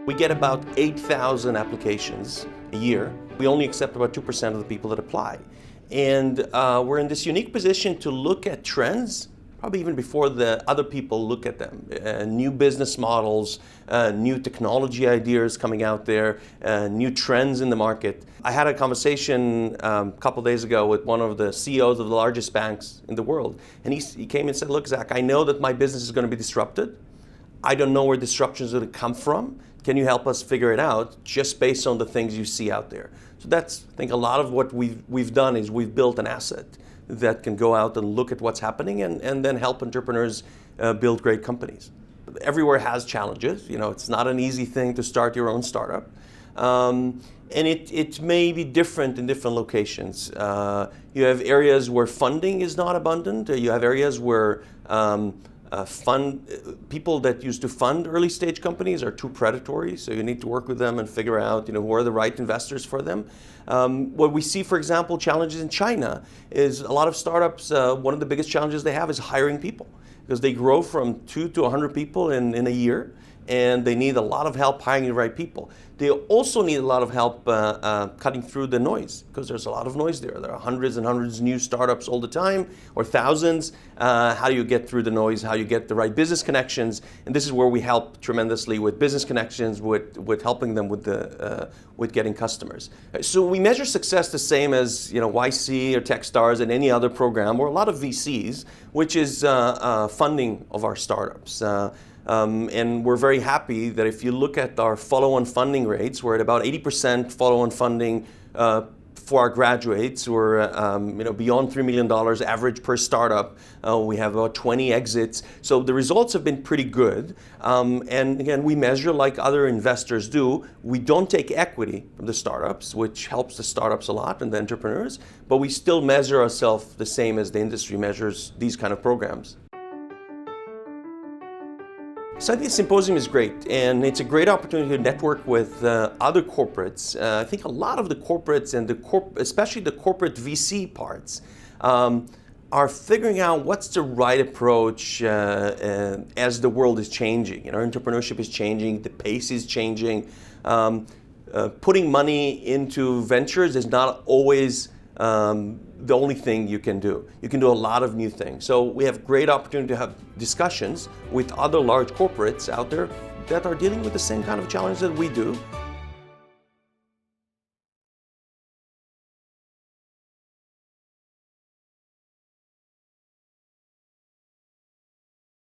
We get about 8,000 applications a year. We only accept about 2% of the people that apply. And we're in this unique position to look at trends, probably even before the other people look at them. New business models, new technology ideas coming out there, new trends in the market. I had a conversation a couple days ago with one of the CEOs of the largest banks in the world. And he came and said, look, Zack, I know that my business is going to be disrupted. I don't know where disruption is going to come from. Can you help us figure it out just based on the things you see out there? So that's, I think, a lot of what we've done is we've built an asset that can go out and look at what's happening and then help entrepreneurs build great companies. Everywhere has challenges. You know, it's not an easy thing to start your own startup. And it may be different in different locations. You have areas where funding is not abundant. You have areas where people that used to fund early stage companies are too predatory, so you need to work with them and figure out, who are the right investors for them. What we see, for example, challenges in China is a lot of startups, one of the biggest challenges they have is hiring people, because they grow from 2 to 100 people in a year, and they need a lot of help hiring the right people. They also need a lot of help cutting through the noise, because there's a lot of noise there. There are hundreds and hundreds of new startups all the time, or thousands. How do you get through the noise? How do you get the right business connections? And this is where we help tremendously with business connections, with helping them with getting customers. So we measure success the same as YC or Techstars and any other program, or a lot of VCs, which is funding of our startups. And we're very happy that if you look at our follow-on funding rates, we're at about 80% follow-on funding for our graduates. We're beyond $3 million average per startup. We have about 20 exits. So the results have been pretty good. And again, we measure like other investors do. We don't take equity from the startups, which helps the startups a lot and the entrepreneurs, but we still measure ourselves the same as the industry measures these kind of programs. So I think Symposium is great, and it's a great opportunity to network with other corporates. I think a lot of the corporates and especially the corporate VC parts are figuring out what's the right approach as the world is changing. Entrepreneurship is changing, the pace is changing. Putting money into ventures is not always the only thing you can do. You can do a lot of new things. So we have great opportunity to have discussions with other large corporates out there that are dealing with the same kind of challenges that we do.